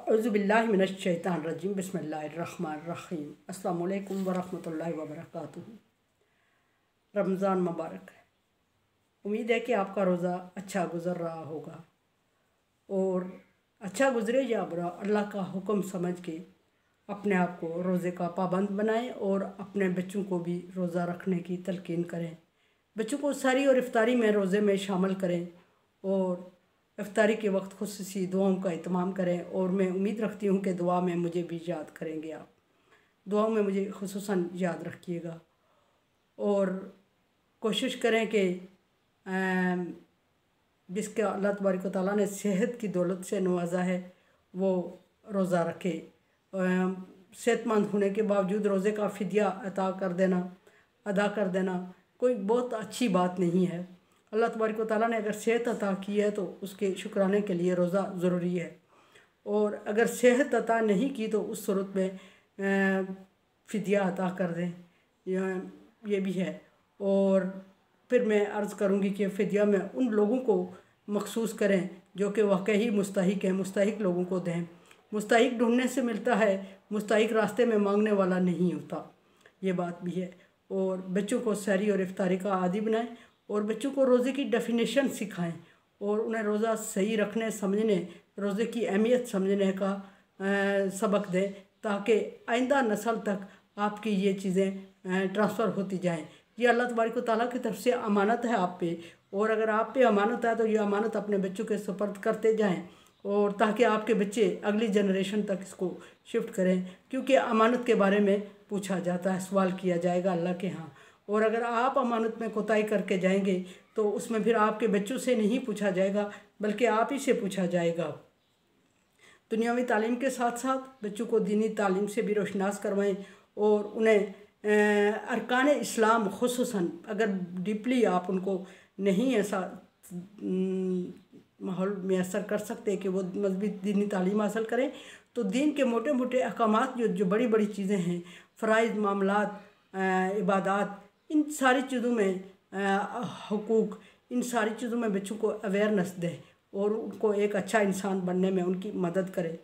औज़ुबिल्लाहि मिनश्शैतानिर्रजीम बिस्मिल्लाहिर्रहमानिर्रहीम अस्सलामु अलैकुम वरहमतुल्लाहि वबरकातुहू। रमज़ान मुबारक। उम्मीद है कि आपका रोज़ा अच्छा गुज़र रहा होगा और अच्छा गुज़रे या बुरा, अल्लाह का हुक्म समझ के अपने आप को रोज़े का पाबंद बनाएं और अपने बच्चों को भी रोज़ा रखने की तलकीन करें। बच्चों को सहरी और इफ्तारी में रोज़े में शामिल करें और इफ्तारी के वक्त खुसूसी दुआओं का इत्माम करें। और मैं उम्मीद रखती हूँ कि दुआ में मुझे भी याद करेंगे आप। दुआओं में मुझे खुसूसन याद रखिएगा और कोशिश करें कि जिसके अल्लाह तबारक व तआला ने सेहत की दौलत से नवाजा है वो रोज़ा रखे। सेहतमंद होने के बावजूद रोज़े का फ़िदिया अदा कर देना कोई बहुत अच्छी बात नहीं है। अल्लाह तबारक व तआला ने अगर सेहत अता की है तो उसके शुक्राने के लिए रोज़ा ज़रूरी है, और अगर सेहत अता नहीं की तो उस सूरत में फ़िदिया अता कर दें, ये भी है। और फिर मैं अर्ज़ करूँगी कि फ़िदिया में उन लोगों को मखसूस करें जो कि वाकई मुस्तहिक हैं, मुस्तहिक लोगों को दें। मुस्तहिक ढूंढने से मिलता है, मुस्तहिक रास्ते में मांगने वाला नहीं होता, ये बात भी है। और बच्चों को सहरी और इफ्तारी का आदी बनाएं और बच्चों को रोज़े की डेफिनेशन सिखाएं और उन्हें रोज़ा सही रखने समझने, रोज़े की अहमियत समझने का सबक दें, ताकि आइंदा नस्ल तक आपकी ये चीज़ें ट्रांसफ़र होती जाएं। ये अल्लाह तबारक व तआला की तरफ से अमानत है आप पे, और अगर आप पे अमानत है तो ये अमानत अपने बच्चों के सुपर्द करते जाएं, और ताकि आपके बच्चे अगली जनरेशन तक इसको शिफ्ट करें, क्योंकि अमानत के बारे में पूछा जाता है, सवाल किया जाएगा अल्लाह के यहाँ। और अगर आप अमानत में कोताही करके जाएंगे तो उसमें फिर आपके बच्चों से नहीं पूछा जाएगा, बल्कि आप ही से पूछा जाएगा। दुनियावी तालीम के साथ साथ बच्चों को दीनी तालीम से भी रोशनास करवाएं और उन्हें अरकान इस्लाम खुसूसन, अगर डीपली आप उनको नहीं ऐसा माहौल मैसर कर सकते कि वो मजहबी दीनी तालीम हासिल करें, तो दीन के मोटे मोटे अहकामात जो बड़ी बड़ी चीज़ें हैं, फ़राइज़, मामलात, इबादात, इन सारी चीज़ों में हुकूक, इन सारी चीज़ों में बच्चों को अवेयरनेस दें और उनको एक अच्छा इंसान बनने में उनकी मदद करें।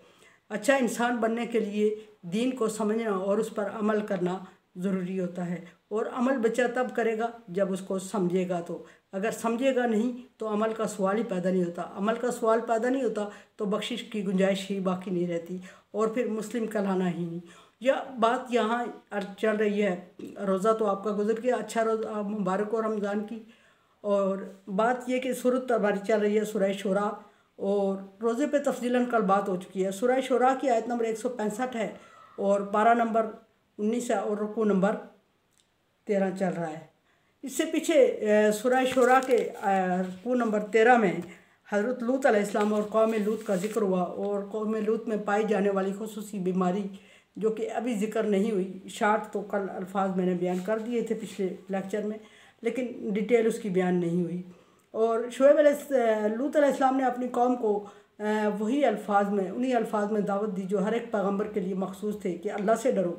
अच्छा इंसान बनने के लिए दीन को समझना और उस पर अमल करना ज़रूरी होता है, और अमल बच्चा तब करेगा जब उसको समझेगा। तो अगर समझेगा नहीं तो अमल का सवाल ही पैदा नहीं होता। अमल का सवाल पैदा नहीं होता तो बख्शिश की गुंजाइश ही बाकी नहीं रहती, और फिर मुस्लिम कहलाना ही नहीं। यह बात यहाँ चल रही है। रोज़ा तो आपका गुजर गया, अच्छा रोज़ा मुबारक हो रमज़ान की। और बात यह कि सूरत हमारी चल रही है सूरह शूरा, और रोज़े पे तफसीलन कल बात हो चुकी है। सूरह शूरा की आयत नंबर 165 है और पारा नंबर 19 है और रुकू नंबर 13 चल रहा है। इससे पीछे सूरह शूरा के रुकू नंबर 13 में हज़रत लूत अलैहिस्सलाम और कौम लूत का जिक्र हुआ, और कौम लूत में पाई जाने वाली खुसूसी बीमारी जो कि अभी जिक्र नहीं हुई। शार्ट तो कल अल्फाज मैंने बयान कर दिए थे पिछले लेक्चर में, लेकिन डिटेल उसकी बयान नहीं हुई। और लूत अलैहिस्सलाम ने अपनी कौम को वही अल्फाज में, उन्हीं अल्फाज में दावत दी जो हर एक पैगम्बर के लिए मखसूस थे कि अल्लाह से डरो।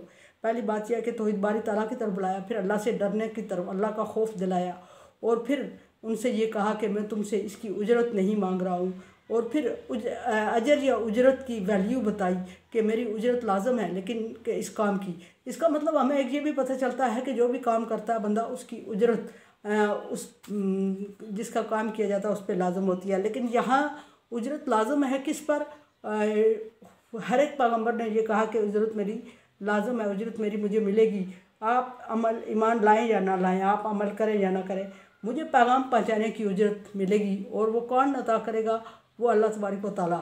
पहली बात यह है कि तौहीद बारी ताला की तरफ बुलाया, फिर अल्लाह से डरने की तरफ, अल्लाह का खौफ दिलाया, और फिर उनसे ये कहा कि मैं तुमसे इसकी उजरत नहीं मांग रहा हूँ, और फिर अजर या उजरत की वैल्यू बताई कि मेरी उजरत लाजम है लेकिन कि इस काम की। इसका मतलब हमें एक ये भी पता चलता है कि जो भी काम करता है बंदा, उसकी उजरत उस जिसका काम किया जाता है उस पर लाजम होती है। लेकिन यहाँ उजरत लाजम है किस पर? हर एक पैगम्बर ने ये कहा कि उजरत मेरी लाजम है, उजरत मेरी मुझे मिलेगी। आप अमल ईमान लाएं या ना लाएं, आप अमल करें या ना करें, मुझे पैगाम पहुँचाने की उजरत मिलेगी। और वो कौन अता करेगा? वो अल्लाह तबारक व तआला।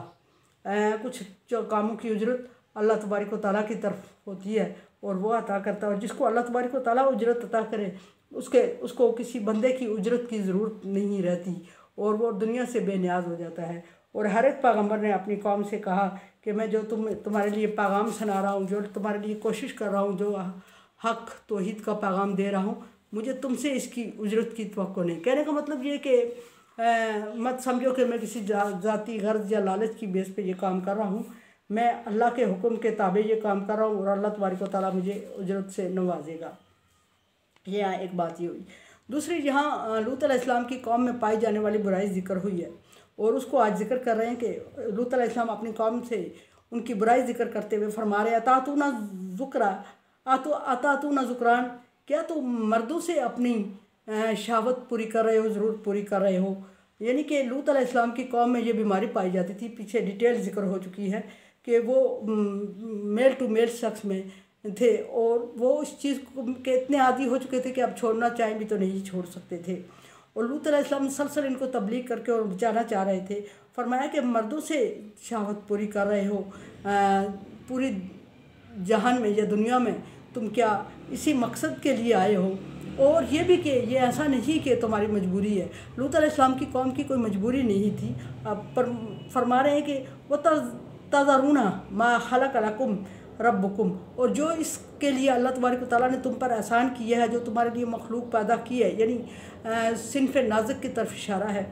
कुछ जो कामों की उजरत अल्लाह तबारक व तआला की तरफ होती है और वो अता करता है, और जिसको अल्लाह तबारक व तआला उजरत अता करे उसको किसी बंदे की उजरत की ज़रूरत नहीं रहती, और वो दुनिया से बेनियाज हो जाता है। और हर एक पैगम्बर ने अपनी कौम से कहा कि मैं जो तुम्हारे लिए पैगाम सुना रहा हूँ, जो तुम्हारे लिए कोशिश कर रहा हूँ, जो हक तौहीद का पैगाम दे रहा हूँ, मुझे तुमसे इसकी उजरत की तवक्को नहीं। कहने का मतलब ये कि मत समझो कि मैं किसी ज़ाती गर्ज या लालच की बेस पे ये काम कर रहा हूँ। मैं अल्लाह के हुक्म के ताबे ये काम कर रहा हूँ और अल्लाह तबारक व तआला मुझे उजरत से नवाजेगा। यह एक बात ये हुई। दूसरी, यहाँ लूत अलैहिस्सलाम की कौम में पाई जाने वाली बुराई जिक्र हुई है, और उसको आज जिक्र कर रहे हैं कि लूत अलैहिस्सलाम अपनी कौम से उनकी बुराई जिक्र करते हुए फरमा रहे अतातूना ज़ुक्रा अतातूना ज़ुकरान, क्या तो मर्दों से अपनी शहावत पूरी कर रहे हो, ज़रूर पूरी कर रहे हो। यानी कि लूत अलैहिस्सलाम की कौम में ये बीमारी पाई जाती थी, पीछे डिटेल जिक्र हो चुकी है कि वो मेल टू मेल शख्स में थे और वो उस चीज़ के इतने आदी हो चुके थे कि अब छोड़ना चाहें भी तो नहीं छोड़ सकते थे। और लूत अलैहिस्सलाम मुसलसल इनको तबलीग करके और बचाना चाह रहे थे। फरमाया कि मर्दों से शहावत पूरी कर रहे हो, पूरी जहान में या दुनिया में तुम क्या इसी मकसद के लिए आए हो। और ये भी कि ये ऐसा नहीं कि तुम्हारी मजबूरी है, लूत अलैहिस्सलाम की कौम की कोई मजबूरी नहीं थी। अब पर फरमा रहे हैं कि वो तज़रूना मा खलक़ लकुम रब्बुकुम, और जो इसके लिए अल्लाह तबारक व तआला ने तुम पर एहसान किया है, जो तुम्हारे लिए मखलूक पैदा की है, यानी सिनफ़ नाज़िक की तरफ इशारा है।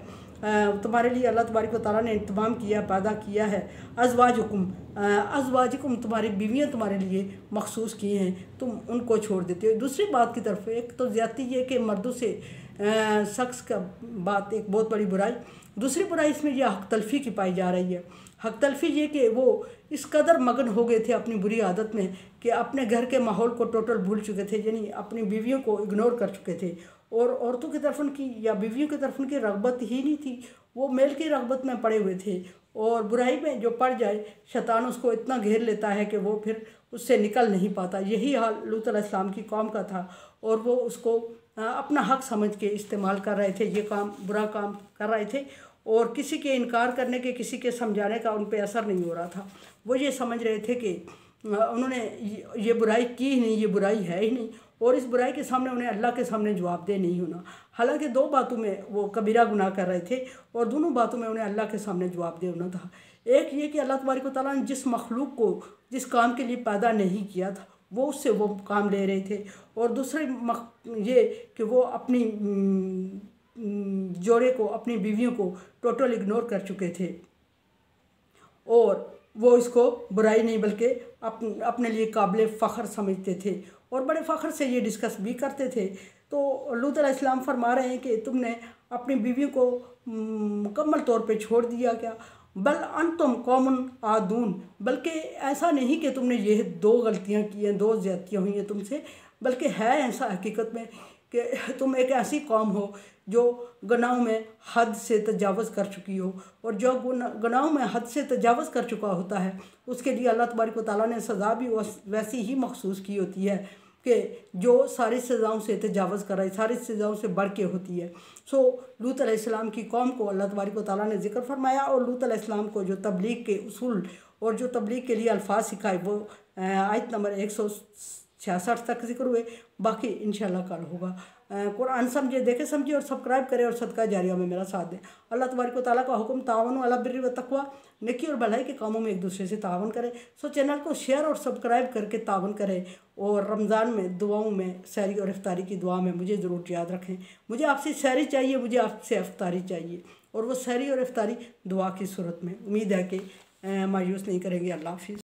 तुम्हारे लिए अल्लाह तबारक व तआला ने इंतज़ाम किया, पैदा किया है। अज़वाजुकुम तुम्हारी बीवियाँ तुम्हारे लिए मखसूस की हैं, तुम उनको छोड़ देते हो। दूसरी बात की तरफ, एक तो ज़्यादती ये कि मर्दों से शख्स का बात एक बहुत बड़ी बुराई, दूसरी बुराई इसमें यह हक तलफ़ी की पाई जा रही है। हक तलफ़ी ये कि वो इस कदर मगन हो गए थे अपनी बुरी आदत में कि अपने घर के माहौल को टोटल भूल चुके थे, यानी अपनी बीवियों को इग्नोर कर चुके थे और औरतों की तरफ उनकी या बीवियों की तरफ उनकी रग़बत ही नहीं थी। वो मेल की रग़बत में पड़े हुए थे और बुराई में जो पड़ जाए शैतान उसको इतना घेर लेता है कि वो फिर उससे निकल नहीं पाता। यही हाल लूत अलैहिस्सलाम की कौम का था और वो उसको अपना हक समझ के इस्तेमाल कर रहे थे, ये काम बुरा काम कर रहे थे और किसी के इनकार करने के, किसी के समझाने का उन पर असर नहीं हो रहा था। वो ये समझ रहे थे कि उन्होंने ये बुराई की ही नहीं, ये बुराई है ही नहीं और इस बुराई के सामने उन्हें अल्लाह के सामने जवाबदेह नहीं होना। हालांकि दो बातों में वो कबीरा गुनाह कर रहे थे और दोनों बातों में उन्हें अल्लाह के सामने जवाबदेह होना था। एक ये कि अल्लाह तबारक व तआला ने जिस मखलूक को जिस काम के लिए पैदा नहीं किया था वो उससे वो काम ले रहे थे और दूसरे ये कि वो अपनी जोड़े को, अपनी बीवियों को टोटल इग्नोर कर चुके थे और वो इसको बुराई नहीं बल्कि अपने लिए काबिल फ़ख्र समझते थे और बड़े फ़ख्र से ये डिस्कस भी करते थे। तो लूत अलैहिस्सलाम फरमा रहे हैं कि तुमने अपनी बीवियों को मुकम्मल तौर पे छोड़ दिया क्या, बल अंतुम कौमुन आदून, बल्कि ऐसा नहीं कि तुमने ये दो गलतियां की हैं, दो ज़्यादतियाँ हुई हैं तुमसे, बल्कि है ऐसा हकीकत में कि तुम एक ऐसी कौम हो जो गुनाहों में हद से तजावज़ कर चुकी हो और जो गुनाहों में हद से तजावज़ कर चुका होता है उसके लिए अल्लाह तबारक व तआला ने सज़ा भी वैसी ही मखसूस की होती है कि जो सारी सज़ाओं से तजावज़ कर रही, सारी सज़ाओं से बढ़ के होती है। सो लूत अलैहिस्सलाम की कौम को अल्लाह तबारक व तआला ने ज़िक्र फरमाया और लूत अलैहिस्सलाम को जो तबलीग के उसूल और जो तबलीग के लिए अल्फाज सिखाए वो आयत नंबर 166 तक जिक्र हुए। बाकी इंशाल्लाह कल होगा। कुरान समझे, देखे समझे और सब्सक्राइब करें और सदका जारिया में मेरा साथ दें। अल्लाह तबारक व तआला का हुक्म तावनु अला बिर्रि व तक़वा, नेकी और भलाई के कामों में एक दूसरे से तावन करें। सो चैनल को शेयर और सब्सक्राइब करके तावन करें और रमज़ान में दुआओं में सहरी और इफ्तारी की दुआ में मुझे ज़रूर याद रखें। मुझे आपसे सहरी चाहिए, मुझे आपसे इफ्तारी चाहिए और वो सहरी और इफ्तारी दुआ की सूरत में। उम्मीद है कि मायूस नहीं करेंगे। अल्लाह हाफ़िज़।